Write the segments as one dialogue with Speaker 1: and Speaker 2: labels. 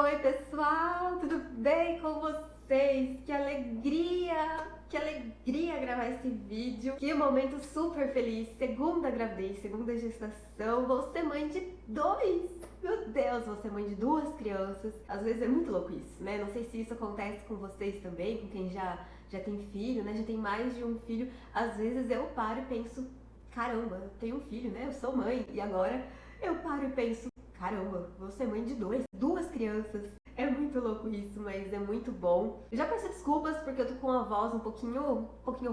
Speaker 1: Oi, pessoal, tudo bem com vocês? Que alegria gravar esse vídeo. Que momento super feliz. Segunda gravidez, segunda gestação. Vou ser mãe de dois. Meu Deus, vou ser mãe de duas crianças. Às vezes é muito louco isso, né? Não sei se isso acontece com vocês também, com quem já tem filho, né? Já tem mais de um filho. Às vezes eu paro e penso, caramba, eu tenho um filho, né? Eu sou mãe. E agora eu paro e penso, caramba, vou ser mãe de duas crianças. É muito louco isso, mas é muito bom. Eu já peço desculpas porque eu tô com a voz um pouquinho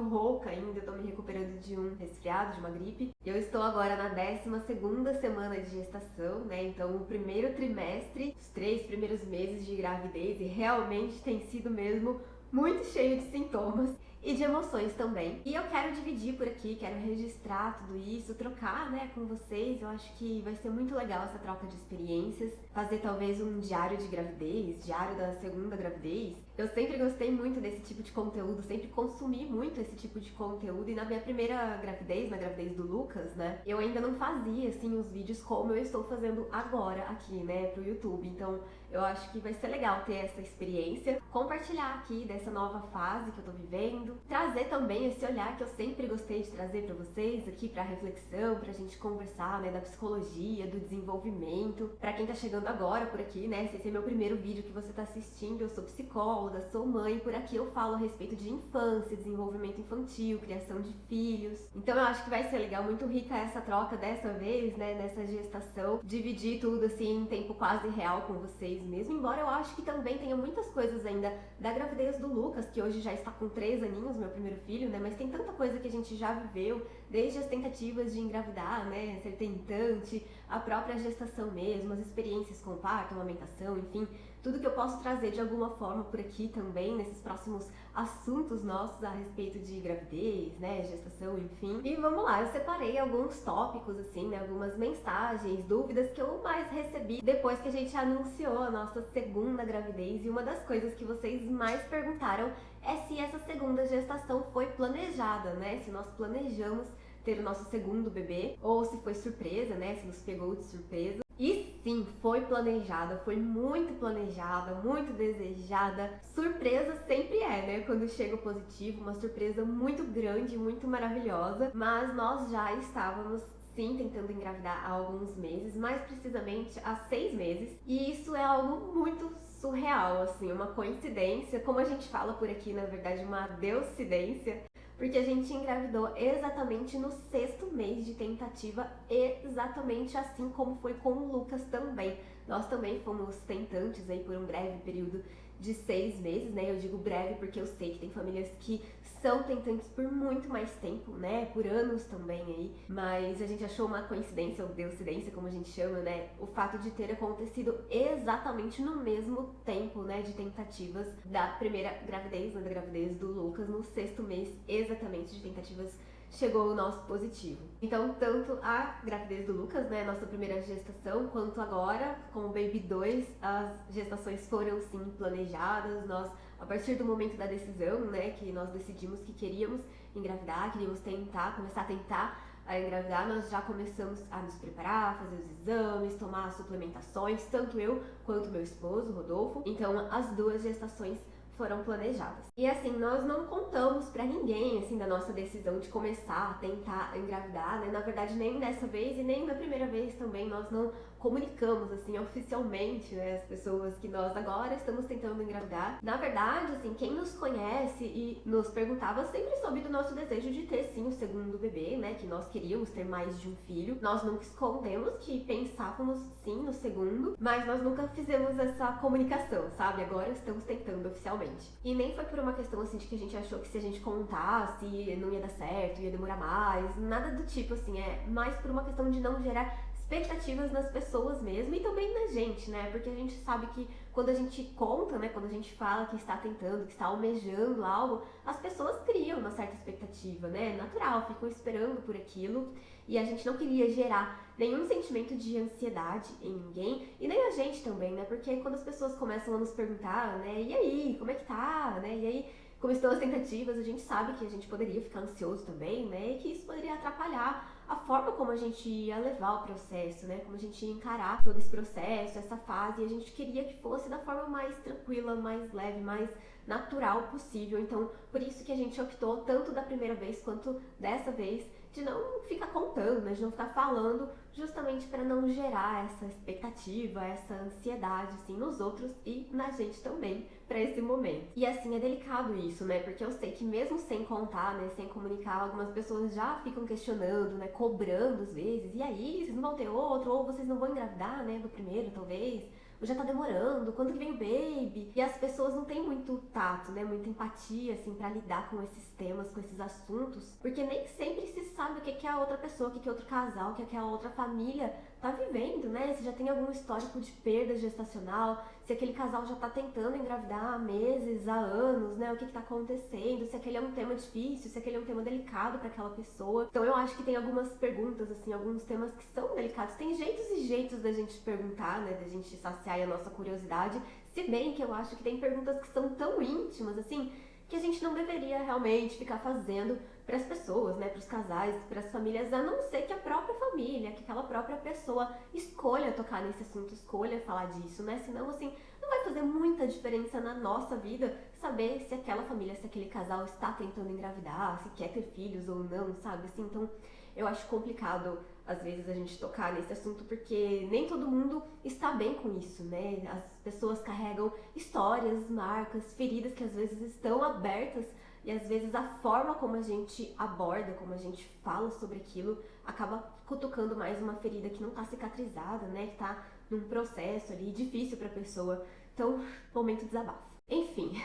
Speaker 1: rouca ainda. Eu tô me recuperando de um resfriado, de uma gripe. Eu estou agora na 12ª semana de gestação, né? Então o primeiro trimestre, os 3 primeiros meses de gravidez, e realmente tem sido mesmo muito cheio de sintomas e de emoções também. E eu quero dividir por aqui, quero registrar tudo isso, trocar, né, com vocês. Eu acho que vai ser muito legal essa troca de experiências, fazer talvez um diário de gravidez, diário da segunda gravidez. Eu sempre gostei muito desse tipo de conteúdo, sempre consumi muito esse tipo de conteúdo, e na minha primeira gravidez, na gravidez do Lucas, né, eu ainda não fazia, assim, os vídeos como eu estou fazendo agora aqui, né, pro YouTube. Então eu acho que vai ser legal ter essa experiência, compartilhar aqui dessa nova fase que eu tô vivendo, trazer também esse olhar que eu sempre gostei de trazer pra vocês aqui, pra reflexão, pra gente conversar, né, da psicologia, do desenvolvimento. Pra quem tá chegando agora por aqui, né, se esse é meu primeiro vídeo que você tá assistindo, eu sou psicóloga, sou mãe, por aqui eu falo a respeito de infância, desenvolvimento infantil, criação de filhos. Então eu acho que vai ser legal, muito rica essa troca dessa vez, né, nessa gestação, dividir tudo assim em tempo quase real com vocês mesmo, embora eu acho que também tenha muitas coisas ainda da gravidez do Lucas, que hoje já está com 3 aninhos, meu primeiro filho, né, mas tem tanta coisa que a gente já viveu, desde as tentativas de engravidar, né, ser tentante, a própria gestação mesmo, as experiências com parto, amamentação, enfim, tudo que eu posso trazer de alguma forma por aqui também, nesses próximos assuntos nossos a respeito de gravidez, né, gestação, enfim. E vamos lá, eu separei alguns tópicos, assim, né, algumas mensagens, dúvidas que eu mais recebi depois que a gente anunciou a nossa segunda gravidez. E uma das coisas que vocês mais perguntaram é se essa segunda gestação foi planejada, né, se nós planejamos ter o nosso segundo bebê, ou se foi surpresa, né, se nos pegou de surpresa. E sim, foi planejada, foi muito planejada, muito desejada. Surpresa sempre é, né? Quando chega o positivo, uma surpresa muito grande, muito maravilhosa. Mas nós já estávamos sim tentando engravidar há alguns meses, mais precisamente há 6 meses. E isso é algo muito surreal, assim, uma coincidência, como a gente fala por aqui, na verdade, uma deucidência. Porque a gente engravidou exatamente no 6º mês de tentativa, exatamente assim como foi com o Lucas também. Nós também fomos tentantes aí por um breve período de 6 meses, né? Eu digo breve porque eu sei que tem famílias que são tentantes por muito mais tempo, né? Por anos também aí. Mas a gente achou uma coincidência, ou deucidência, como a gente chama, né? O fato de ter acontecido exatamente no mesmo tempo, né? De tentativas da primeira gravidez, né? Da gravidez do Lucas, no 6º mês exatamente de tentativas, chegou o nosso positivo. Então, tanto a gravidez do Lucas, né, nossa primeira gestação, quanto agora, com o Baby 2, as gestações foram sim planejadas. Nós, a partir do momento da decisão, né, que nós decidimos que queríamos engravidar, queríamos começar a tentar a engravidar, nós já começamos a nos preparar, fazer os exames, tomar suplementações, tanto eu quanto meu esposo, Rodolfo. Então, as 2 gestações foram planejadas. E assim, nós não contamos pra ninguém, assim, da nossa decisão de começar a tentar engravidar, né? Na verdade, nem dessa vez e nem da primeira vez também, nós não comunicamos, assim, oficialmente, né, as pessoas que nós agora estamos tentando engravidar. Na verdade, assim, quem nos conhece e nos perguntava sempre soube do nosso desejo de ter, sim, o segundo bebê, né, que nós queríamos ter mais de um filho. Nós nunca escondemos que pensávamos, sim, no segundo, mas nós nunca fizemos essa comunicação, sabe? Agora estamos tentando oficialmente. E nem foi por uma questão, assim, de que a gente achou que se a gente contasse não ia dar certo, ia demorar mais, nada do tipo, assim, é mais por uma questão de não gerar expectativas nas pessoas mesmo e também na gente, né? Porque a gente sabe que quando a gente conta, né? Quando a gente fala que está tentando, que está almejando algo, as pessoas criam uma certa expectativa, né? Natural, ficam esperando por aquilo, e a gente não queria gerar nenhum sentimento de ansiedade em ninguém, e nem a gente também, né? Porque quando as pessoas começam a nos perguntar, né? E aí, como é que tá, né? E aí, como estão as tentativas, a gente sabe que a gente poderia ficar ansioso também, né? E que isso poderia atrapalhar a forma como a gente ia levar o processo, né? Como a gente ia encarar todo esse processo, essa fase, e a gente queria que fosse da forma mais tranquila, mais leve, mais natural possível. Então, por isso que a gente optou, tanto da primeira vez quanto dessa vez, de não ficar contando, né? De não ficar falando, justamente para não gerar essa expectativa, essa ansiedade, assim, nos outros e na gente também, para esse momento. E assim, é delicado isso, né? Porque eu sei que mesmo sem contar, né, sem comunicar, algumas pessoas já ficam questionando, né, cobrando às vezes. E aí, vocês não vão ter outro? Ou vocês não vão engravidar, né, do primeiro, talvez? Ou já tá demorando? Quando que vem o baby? E as pessoas não têm muito tato, né, muita empatia, assim, pra lidar com esses temas, com esses assuntos. Porque nem sempre se sabe o que é a outra pessoa, o que é outro casal, o que é a outra família tá vivendo, né? Se já tem algum histórico de perda gestacional, se aquele casal já tá tentando engravidar há meses, há anos, né? O que tá acontecendo, se aquele é um tema difícil, se aquele é um tema delicado para aquela pessoa. Então eu acho que tem algumas perguntas, assim, alguns temas que são delicados. Tem jeitos e jeitos da gente perguntar, né? Da gente saciar a nossa curiosidade, se bem que eu acho que tem perguntas que são tão íntimas, assim, que a gente não deveria realmente ficar fazendo para as pessoas, né, para os casais, para as famílias, a não ser que a própria família, que aquela própria pessoa escolha tocar nesse assunto, escolha falar disso, né? Senão, assim, não vai fazer muita diferença na nossa vida saber se aquela família, se aquele casal está tentando engravidar, se quer ter filhos ou não, sabe? Assim, então, eu acho complicado às vezes a gente tocar nesse assunto porque nem todo mundo está bem com isso, né? As pessoas carregam histórias, marcas, feridas que às vezes estão abertas e às vezes a forma como a gente aborda, como a gente fala sobre aquilo, acaba cutucando mais uma ferida que não está cicatrizada, né? Que está num processo ali difícil para a pessoa. Então, momento de desabafo. Enfim,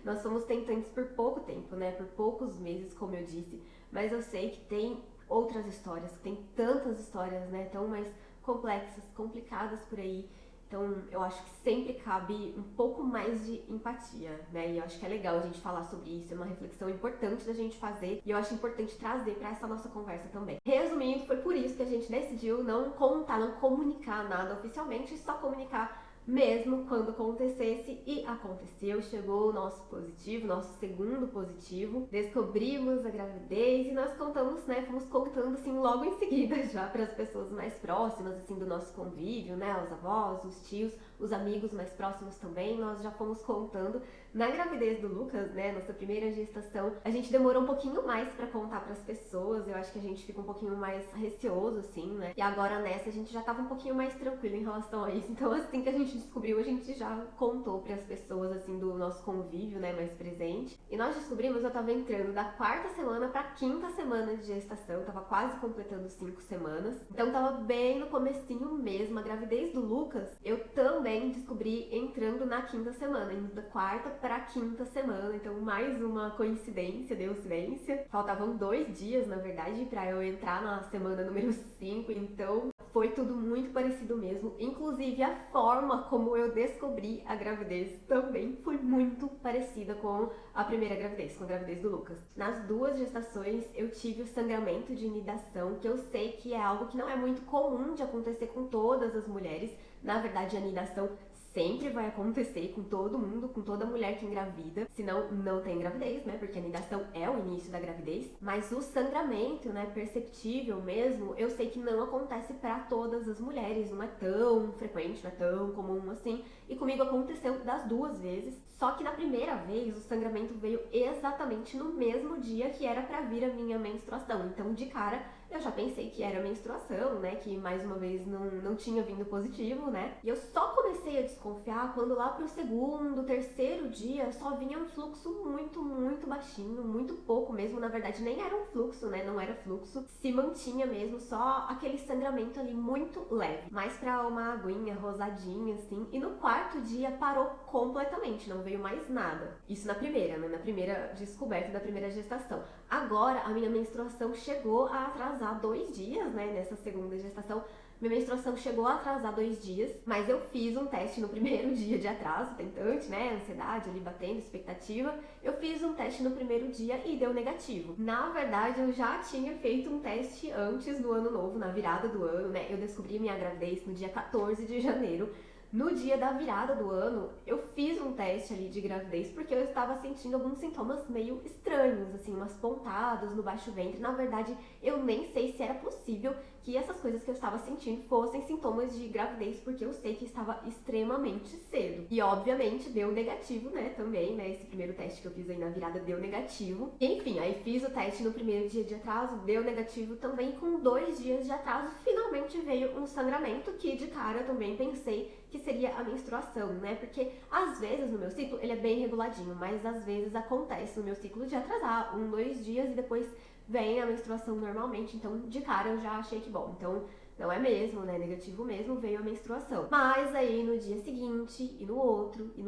Speaker 1: nós somos tentantes por pouco tempo, né? Por poucos meses, como eu disse, mas eu sei que tem outras histórias, que tem tantas histórias, né? Tão mais complexas, complicadas por aí. Então, eu acho que sempre cabe um pouco mais de empatia, né? E eu acho que é legal a gente falar sobre isso, é uma reflexão importante da gente fazer e eu acho importante trazer para essa nossa conversa também. Resumindo, foi por isso que a gente decidiu não contar, não comunicar nada oficialmente, só comunicar mesmo quando acontecesse, e aconteceu, chegou o nosso positivo, nosso segundo positivo, descobrimos a gravidez e nós contamos, né, fomos contando assim logo em seguida já para as pessoas mais próximas assim do nosso convívio, né, os avós, os tios, os amigos mais próximos também, nós já fomos contando. Na gravidez do Lucas, né, nossa primeira gestação, a gente demorou um pouquinho mais pra contar pras pessoas, eu acho que a gente fica um pouquinho mais receoso, assim, né, e agora nessa a gente já tava um pouquinho mais tranquilo em relação a isso, então assim que a gente descobriu, a gente já contou pras pessoas, assim, do nosso convívio, né, mais presente, e nós descobrimos, eu tava entrando da 4ª semana pra 5ª semana de gestação, tava quase completando 5 semanas, então tava bem no comecinho mesmo. A gravidez do Lucas, eu também descobri entrando na 5ª semana, indo da 4ª pra 5ª semana, então mais uma coincidência, Deusência. Faltavam 2 dias, na verdade, pra eu entrar na semana número 5, então foi tudo muito parecido mesmo, inclusive a forma como eu descobri a gravidez também foi muito parecida com a primeira gravidez, com a gravidez do Lucas. Nas 2 gestações eu tive o sangramento de inidação, que eu sei que é algo que não é muito comum de acontecer com todas as mulheres. Na verdade, a inidação sempre vai acontecer com todo mundo, com toda mulher que engravida, senão não tem gravidez, né? Porque a anidação é o início da gravidez. Mas o sangramento, né, perceptível mesmo, eu sei que não acontece para todas as mulheres, não é tão frequente, não é tão comum assim. E comigo aconteceu das 2 vezes. Só que na primeira vez o sangramento veio exatamente no mesmo dia que era para vir a minha menstruação. Então, de cara, eu já pensei que era menstruação, né? Que mais uma vez não tinha vindo positivo, né? E eu só comecei a desconfiar quando lá pro 2º, 3º dia só vinha um fluxo muito, muito baixinho, muito pouco mesmo. Na verdade, nem era um fluxo, né? Não era fluxo. Se mantinha mesmo, só aquele sangramento ali muito leve. Mais pra uma aguinha rosadinha, assim. E no 4º dia parou completamente, não veio mais nada. Isso na primeira, né? Na primeira descoberta da primeira gestação. Agora, a minha menstruação chegou a atrasar 2 dias, né? Nessa segunda gestação, minha menstruação chegou a atrasar 2 dias, mas eu fiz um teste no primeiro dia de atraso, tentante, né? Ansiedade ali batendo, expectativa. Eu fiz um teste no primeiro dia e deu negativo. Na verdade, eu já tinha feito um teste antes do ano novo, na virada do ano, né? Eu descobri minha gravidez no dia 14 de janeiro. No dia da virada do ano, eu fiz um teste ali de gravidez porque eu estava sentindo alguns sintomas meio estranhos, assim, umas pontadas no baixo ventre. Na verdade, eu nem sei se era possível que essas coisas que eu estava sentindo fossem sintomas de gravidez, porque eu sei que estava extremamente cedo. E obviamente deu negativo, né, também, né, esse primeiro teste que eu fiz aí na virada deu negativo. Enfim, aí fiz o teste no primeiro dia de atraso, deu negativo também. Com 2 dias de atraso, finalmente veio um sangramento que de cara eu também pensei que seria a menstruação, né, porque às vezes no meu ciclo ele é bem reguladinho, mas às vezes acontece no meu ciclo de atrasar 2 dias e depois vem a menstruação normalmente, então de cara eu já achei que bom, então não é mesmo, né, negativo mesmo, veio a menstruação. Mas aí no dia seguinte, e no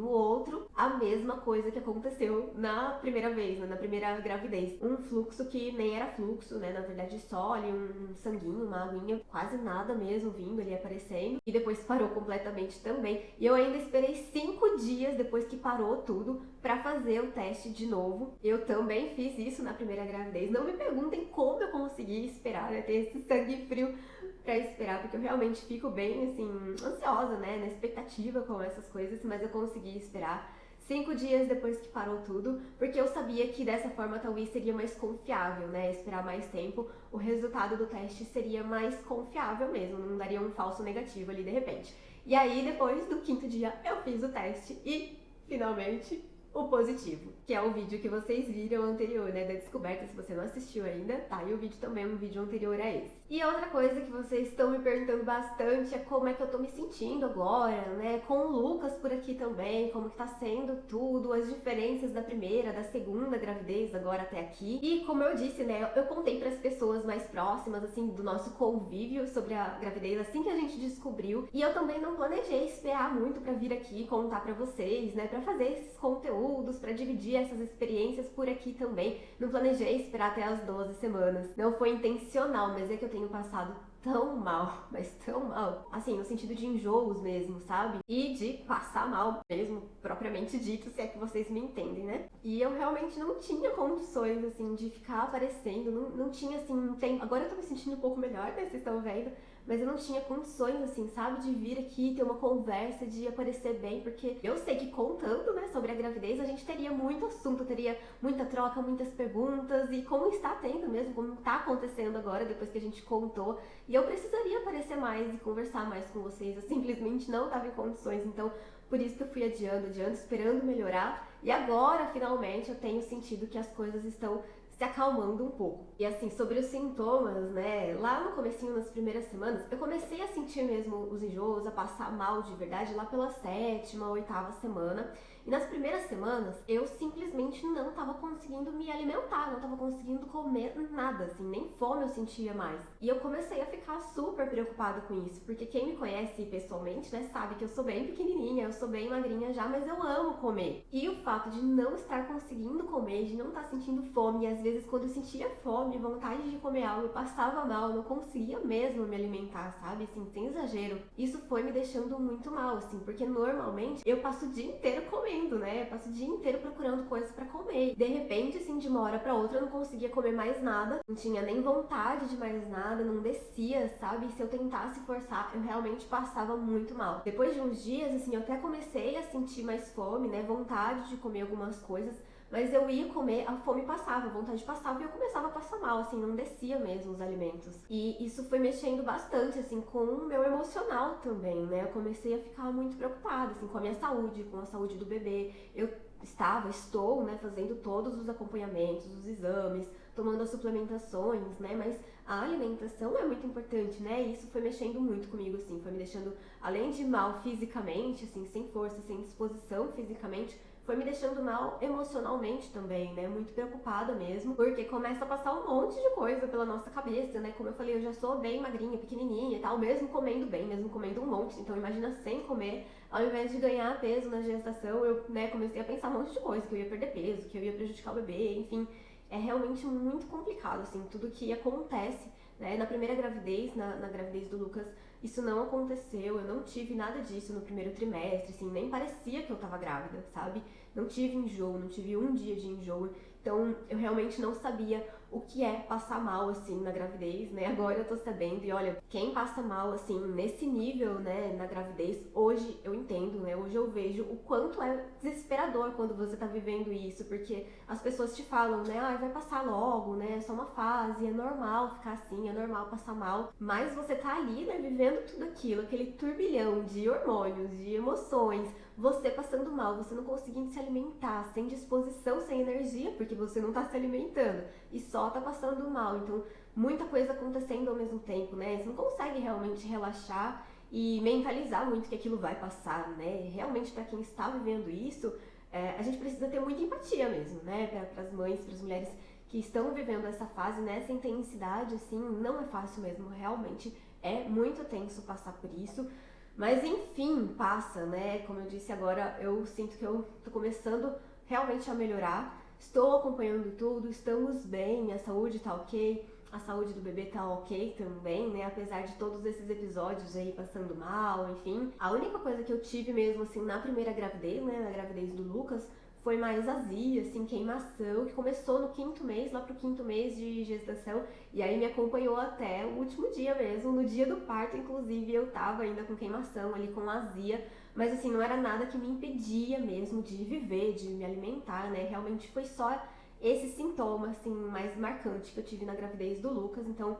Speaker 1: outro, a mesma coisa que aconteceu na primeira vez, né, na primeira gravidez. Um fluxo que nem era fluxo, né, na verdade só ali um sanguinho, uma aguinha, quase nada mesmo vindo ali aparecendo. E depois parou completamente também. E eu ainda esperei 5 dias depois que parou tudo pra fazer o teste de novo. Eu também fiz isso na primeira gravidez. Não me perguntem como eu consegui esperar, né, ter esse sangue frio pra esperar, porque eu realmente fico bem, assim, ansiosa, né, na expectativa com essas coisas, mas eu consegui esperar 5 dias depois que parou tudo, porque eu sabia que dessa forma talvez seria mais confiável, né, esperar mais tempo, o resultado do teste seria mais confiável mesmo, não daria um falso negativo ali de repente. E aí, depois do 5º dia, eu fiz o teste e, finalmente, o positivo, que é o vídeo que vocês viram anterior, né, da descoberta. Se você não assistiu ainda, tá aí o vídeo também, um vídeo anterior a esse. E outra coisa que vocês estão me perguntando bastante é como é que eu tô me sentindo agora, né, com o Lucas por aqui também, como que tá sendo tudo, as diferenças da primeira, da segunda gravidez agora até aqui. E como eu disse, né, eu contei para as pessoas mais próximas, assim, do nosso convívio sobre a gravidez, assim que a gente descobriu. E eu também não planejei esperar muito para vir aqui contar para vocês, né, para fazer esses conteúdos, para dividir essas experiências por aqui também. Não planejei esperar até as 12 semanas. Não foi intencional, mas é que eu tenho passado tão mal, mas tão mal, assim, no sentido de enjoos mesmo, sabe? E de passar mal mesmo, propriamente dito, se é que vocês me entendem, né? E eu realmente não tinha condições, assim, de ficar aparecendo, não tinha, assim, tempo. Agora eu tô me sentindo um pouco melhor, né? Vocês estão vendo? Mas eu não tinha condições, assim, sabe, de vir aqui, ter uma conversa, de aparecer bem, porque eu sei que contando, né, sobre a gravidez, a gente teria muito assunto, teria muita troca, muitas perguntas, e como está tendo mesmo, como está acontecendo agora, depois que a gente contou, e eu precisaria aparecer mais e conversar mais com vocês, eu simplesmente não estava em condições, então por isso que eu fui adiando, esperando melhorar, e agora, finalmente, eu tenho sentido que as coisas estão se acalmando um pouco. E assim, sobre os sintomas, né, lá no comecinho, nas primeiras semanas, eu comecei a sentir mesmo os enjoos, a passar mal de verdade lá pela 7ª, 8ª semana. E nas primeiras semanas, eu simplesmente não tava conseguindo me alimentar, não tava conseguindo comer nada, assim, nem fome eu sentia mais. E eu comecei a ficar super preocupada com isso, porque quem me conhece pessoalmente, né, sabe que eu sou bem pequenininha, eu sou bem magrinha já, mas eu amo comer. E o fato de não estar conseguindo comer, de não estar sentindo fome, e às vezes quando eu sentia fome, vontade de comer algo, eu passava mal, eu não conseguia mesmo me alimentar, sabe, assim, sem exagero. Isso foi me deixando muito mal, assim, porque normalmente eu passo o dia inteiro comendo, né? Eu passo o dia inteiro procurando coisas pra comer. De repente, assim, de uma hora pra outra, eu não conseguia comer mais nada. Não tinha nem vontade de mais nada, não descia, sabe? E se eu tentasse forçar, eu realmente passava muito mal. Depois de uns dias, assim, eu até comecei a sentir mais fome, né? Vontade de comer algumas coisas. Mas eu ia comer, a fome passava, a vontade passava e eu começava a passar mal, assim, não descia mesmo os alimentos. E isso foi mexendo bastante, assim, com o meu emocional também, né? Eu comecei a ficar muito preocupada, assim, com a minha saúde, com a saúde do bebê. Eu estou, né, fazendo todos os acompanhamentos, os exames, tomando as suplementações, né? Mas a alimentação é muito importante, né? E isso foi mexendo muito comigo, assim, foi me deixando, além de mal fisicamente, assim, sem força, sem disposição fisicamente, foi me deixando mal emocionalmente também, né? Muito preocupada mesmo, porque começa a passar um monte de coisa pela nossa cabeça, né? Como eu falei, eu já sou bem magrinha, pequenininha e tal, mesmo comendo bem, mesmo comendo um monte. Então imagina sem comer, ao invés de ganhar peso na gestação, eu, né, comecei a pensar um monte de coisa, que eu ia perder peso, que eu ia prejudicar o bebê, enfim. É realmente muito complicado, assim, tudo que acontece, né? Na primeira gravidez, na gravidez do Lucas, isso não aconteceu, eu não tive nada disso no primeiro trimestre, assim, nem parecia que eu tava grávida, sabe? Não tive enjoo, não tive um dia de enjoo, então eu realmente não sabia o que é passar mal, assim, na gravidez, né? Agora eu tô sabendo, e olha, quem passa mal, assim, nesse nível, né, na gravidez, hoje eu entendo, né? Hoje eu vejo o quanto é desesperador quando você tá vivendo isso, porque as pessoas te falam, né, ah, vai passar logo, né, é só uma fase, é normal ficar assim, é normal passar mal, mas você tá ali, né, vivendo tudo aquilo, aquele turbilhão de hormônios, de emoções, você passando mal, você não conseguindo se alimentar, sem disposição, sem energia, porque você não tá se alimentando e só tá passando mal. Então, muita coisa acontecendo ao mesmo tempo, né? Você não consegue realmente relaxar e mentalizar muito que aquilo vai passar, né? Realmente, para quem está vivendo isso, a gente precisa ter muita empatia mesmo, né? Para as mães, para as mulheres que estão vivendo essa fase nessa intensidade, assim, não é fácil mesmo. Realmente é muito tenso passar por isso. Mas enfim, passa, né? Como eu disse agora, eu sinto que eu tô começando realmente a melhorar. Estou acompanhando tudo, estamos bem, minha saúde tá ok, a saúde do bebê tá ok também, né? Apesar de todos esses episódios aí passando mal, enfim. A única coisa que eu tive mesmo, assim, na primeira gravidez, né? Na gravidez do Lucas, foi mais azia, assim, queimação, que começou no 5º mês, lá pro 5º mês de gestação, e aí me acompanhou até o último dia mesmo, no dia do parto, inclusive, eu tava ainda com queimação ali, com azia, mas assim, não era nada que me impedia mesmo de viver, de me alimentar, né, realmente foi só esse sintoma, assim, mais marcante que eu tive na gravidez do Lucas, então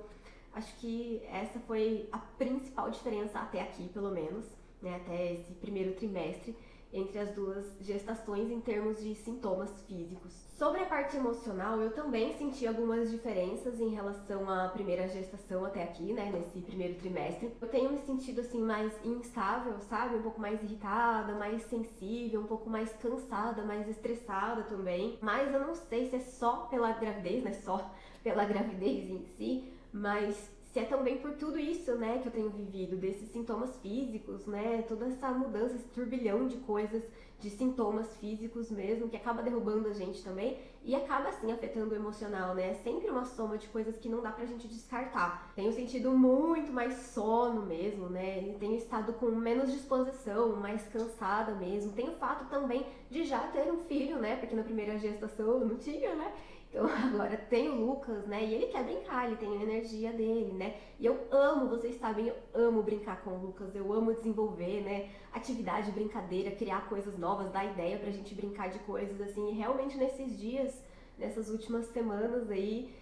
Speaker 1: acho que essa foi a principal diferença até aqui, pelo menos, né, até esse primeiro trimestre, entre as duas gestações em termos de sintomas físicos. Sobre a parte emocional, eu também senti algumas diferenças em relação à primeira gestação até aqui, né, nesse primeiro trimestre. Eu tenho me sentido assim mais instável, sabe? Um pouco mais irritada, mais sensível, um pouco mais cansada, mais estressada também. Mas eu não sei se é só pela gravidez, né, só pela gravidez em si, mas se é também por tudo isso, né, que eu tenho vivido, desses sintomas físicos, né, toda essa mudança, esse turbilhão de coisas, de sintomas físicos mesmo, que acaba derrubando a gente também e acaba, assim, afetando o emocional, né, é sempre uma soma de coisas que não dá pra gente descartar. Tenho sentido muito mais sono mesmo, né, tenho estado com menos disposição, mais cansada mesmo, tem o fato também de já ter um filho, né, porque na primeira gestação eu não tinha, né, então agora tem o Lucas, né? E ele quer brincar, ele tem a energia dele, né? E eu amo, vocês sabem, eu amo brincar com o Lucas, eu amo desenvolver, né? Atividade, brincadeira, criar coisas novas, dar ideia pra gente brincar de coisas assim. E realmente nesses dias, nessas últimas semanas aí,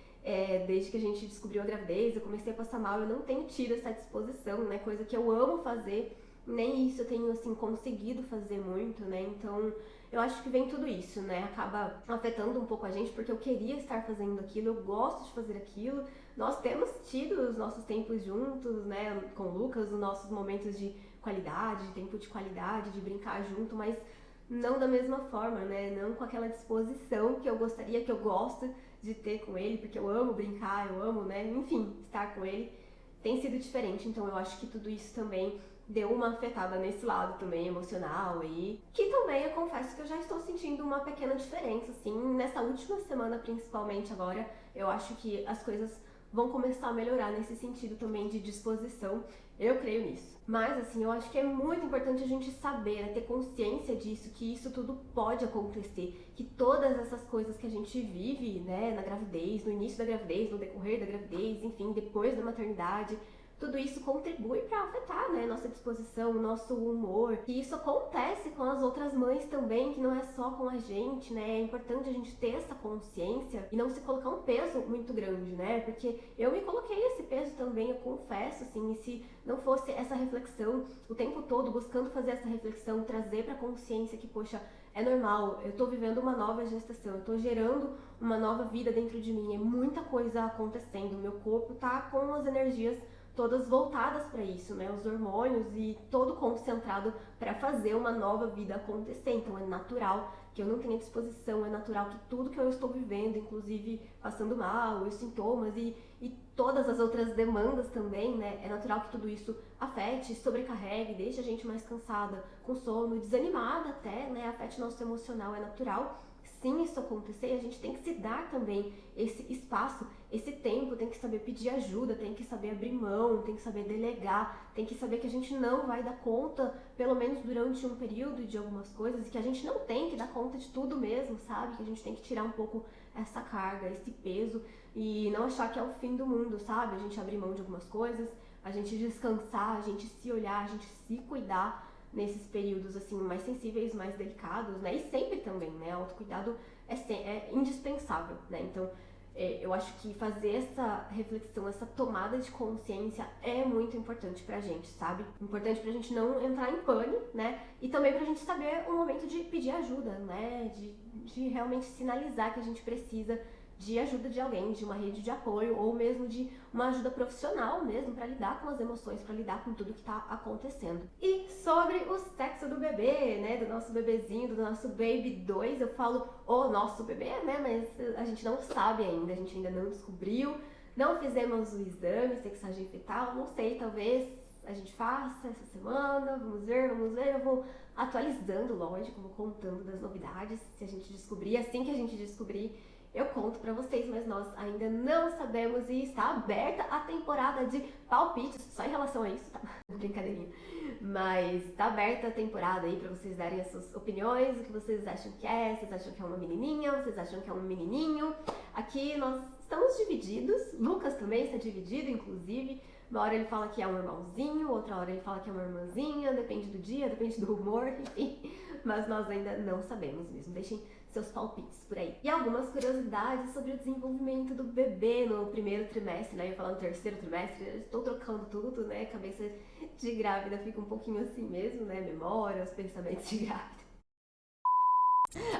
Speaker 1: desde que a gente descobriu a gravidez, eu comecei a passar mal, eu não tenho tido essa disposição, né? Coisa que eu amo fazer, nem isso eu tenho assim conseguido fazer muito, né? Então eu acho que vem tudo isso, né? Acaba afetando um pouco a gente, porque eu queria estar fazendo aquilo, eu gosto de fazer aquilo. Nós temos tido os nossos tempos juntos, né? Com o Lucas, os nossos momentos de qualidade, de tempo de qualidade, de brincar junto, mas não da mesma forma, né? Não com aquela disposição que eu gostaria, que eu gosto de ter com ele, porque eu amo brincar, eu amo, né? Enfim, estar com ele tem sido diferente, então eu acho que tudo isso também deu uma afetada nesse lado também emocional aí, que também eu confesso que eu já estou sentindo uma pequena diferença, assim, nessa última semana principalmente agora, eu acho que as coisas vão começar a melhorar nesse sentido também de disposição, eu creio nisso. Mas assim, eu acho que é muito importante a gente saber, né, ter consciência disso, que isso tudo pode acontecer, que todas essas coisas que a gente vive, né, na gravidez, no início da gravidez, no decorrer da gravidez, enfim, depois da maternidade, tudo isso contribui para afetar, né, nossa disposição, nosso humor. E isso acontece com as outras mães também, que não é só com a gente, né? É importante a gente ter essa consciência e não se colocar um peso muito grande, né? Porque eu me coloquei esse peso também, eu confesso, assim, e se não fosse essa reflexão o tempo todo, buscando fazer essa reflexão, trazer pra consciência que, poxa, é normal, eu tô vivendo uma nova gestação, eu tô gerando uma nova vida dentro de mim, é muita coisa acontecendo, meu corpo tá com as energias todas voltadas para isso, né? Os hormônios e todo concentrado para fazer uma nova vida acontecer. Então é natural que eu não tenha disposição, é natural que tudo que eu estou vivendo, inclusive passando mal, os sintomas e todas as outras demandas também, né? É natural que tudo isso afete, sobrecarregue, deixe a gente mais cansada, com sono, desanimada até, né? Afete nosso emocional, é natural. Sim, isso acontecer, a gente tem que se dar também esse espaço, esse tempo, tem que saber pedir ajuda, tem que saber abrir mão, tem que saber delegar, tem que saber que a gente não vai dar conta, pelo menos durante um período de algumas coisas, e que a gente não tem que dar conta de tudo mesmo, sabe? Que a gente tem que tirar um pouco essa carga, esse peso e não achar que é o fim do mundo, sabe? A gente abrir mão de algumas coisas, a gente descansar, a gente se olhar, a gente se cuidar nesses períodos assim mais sensíveis, mais delicados, né? E sempre também, né? O autocuidado é indispensável, né? Então, eu acho que fazer essa reflexão, essa tomada de consciência é muito importante pra gente, sabe? Importante pra gente não entrar em pânico, né? E também pra gente saber o momento de pedir ajuda, né? De realmente sinalizar que a gente precisa de ajuda de alguém, de uma rede de apoio ou mesmo de uma ajuda profissional mesmo para lidar com as emoções, para lidar com tudo que tá acontecendo. E sobre o sexo do bebê, né, do nosso bebezinho, do nosso baby 2, eu falo o nosso bebê, né, mas a gente não sabe ainda, a gente ainda não descobriu, não fizemos o exame sexagem fetal, não sei, talvez a gente faça essa semana, vamos ver, eu vou atualizando, lógico, vou contando das novidades, se a gente descobrir, assim que a gente descobrir, eu conto pra vocês, mas nós ainda não sabemos e está aberta a temporada de palpites, só em relação a isso, tá? Brincadeirinha. Mas tá aberta a temporada aí pra vocês darem as suas opiniões, o que vocês acham que é, vocês acham que é uma menininha, vocês acham que é um menininho. Aqui nós estamos divididos, Lucas também está dividido, inclusive. Uma hora ele fala que é um irmãozinho, outra hora ele fala que é uma irmãzinha, depende do dia, depende do humor, enfim. Mas nós ainda não sabemos mesmo. Deixem seus palpites por aí. E algumas curiosidades sobre o desenvolvimento do bebê no primeiro trimestre, né? Eu ia falar no terceiro trimestre, eu estou trocando tudo, né? Cabeça de grávida fica um pouquinho assim mesmo, né? Memória, os pensamentos de grávida.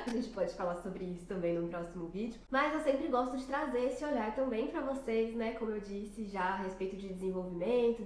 Speaker 1: A gente pode falar sobre isso também no próximo vídeo. Mas eu sempre gosto de trazer esse olhar também pra vocês, né? Como eu disse já a respeito de desenvolvimento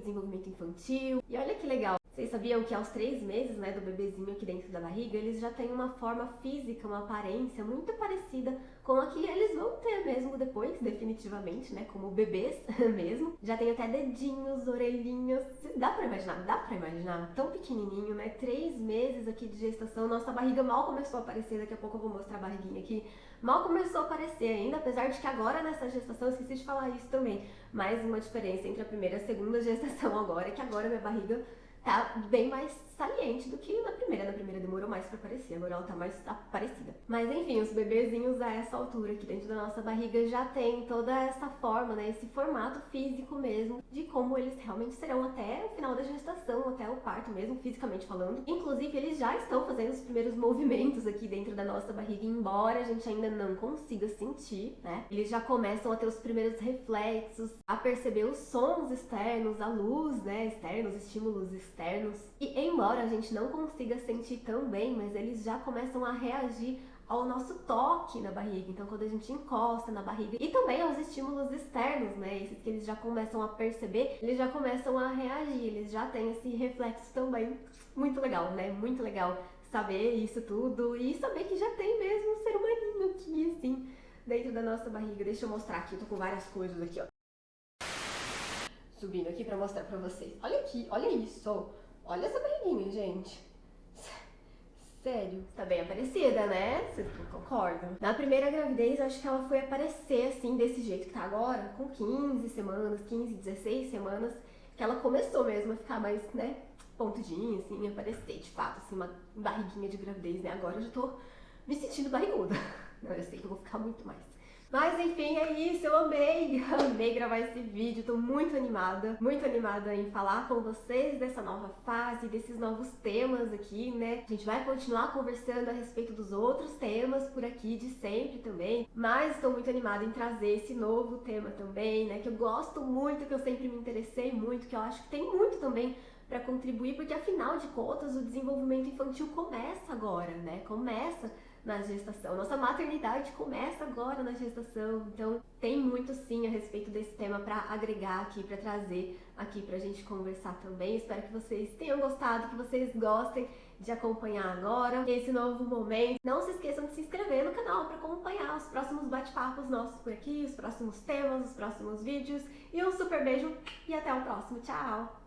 Speaker 1: infantil. E olha que legal. Vocês sabiam que aos 3 meses, né, do bebezinho aqui dentro da barriga, eles já têm uma forma física, uma aparência muito parecida com a que eles vão ter mesmo depois, definitivamente, né, como bebês mesmo. Já tem até dedinhos, orelhinhas. Dá pra imaginar? Dá pra imaginar? Tão pequenininho, né? 3 meses aqui de gestação, nossa barriga mal começou a aparecer, daqui a pouco eu vou mostrar a barriguinha aqui. Mal começou a aparecer ainda, apesar de que agora nessa gestação, eu esqueci de falar isso também, mais uma diferença entre a primeira e a segunda gestação agora, é que agora minha barriga tá bem mais saliente do que na primeira. Na primeira demorou mais pra aparecer, agora ela tá mais aparecida. Mas enfim, os bebezinhos a essa altura aqui dentro da nossa barriga já tem toda essa forma, né, esse formato físico mesmo de como eles realmente serão até o final da gestação, até o parto mesmo, fisicamente falando. Inclusive, eles já estão fazendo os primeiros movimentos aqui dentro da nossa barriga, embora a gente ainda não consiga sentir, né? Eles já começam a ter os primeiros reflexos, a perceber os sons externos, a luz, né, externos, estímulos externos. E embora a gente não consiga sentir tão bem, mas eles já começam a reagir ao nosso toque na barriga, então quando a gente encosta na barriga e também aos estímulos externos, né, esses que eles já começam a perceber, eles já começam a reagir, eles já têm esse reflexo também. Muito legal, né, muito legal saber isso tudo e saber que já tem mesmo um ser humaninho aqui, assim, dentro da nossa barriga. Deixa eu mostrar aqui, eu tô com várias coisas aqui, ó, subindo aqui pra mostrar pra vocês. Olha aqui, olha isso, olha essa barriguinha, gente. Sério, tá bem aparecida, né? Vocês concordam? Na primeira gravidez, eu acho que ela foi aparecer assim, desse jeito que tá agora, com 15 semanas, 15, 16 semanas, que ela começou mesmo a ficar mais, né, pontudinha, assim, aparecer de fato, assim, uma barriguinha de gravidez, né? Agora eu já tô me sentindo barriguda. Não, eu sei que eu vou ficar muito mais. Mas enfim, é isso, eu amei gravar esse vídeo, tô muito animada em falar com vocês dessa nova fase, desses novos temas aqui, né? A gente vai continuar conversando a respeito dos outros temas por aqui de sempre também, mas estou muito animada em trazer esse novo tema também, né? Que eu gosto muito, que eu sempre me interessei muito, que eu acho que tem muito também para contribuir, porque afinal de contas o desenvolvimento infantil começa agora, né? Começa na gestação. Nossa maternidade começa agora na gestação, então tem muito sim a respeito desse tema para agregar aqui, para trazer aqui pra gente conversar também. Espero que vocês tenham gostado, que vocês gostem de acompanhar agora esse novo momento. Não se esqueçam de se inscrever no canal para acompanhar os próximos bate-papos nossos por aqui, os próximos temas, os próximos vídeos. E um super beijo e até o próximo. Tchau!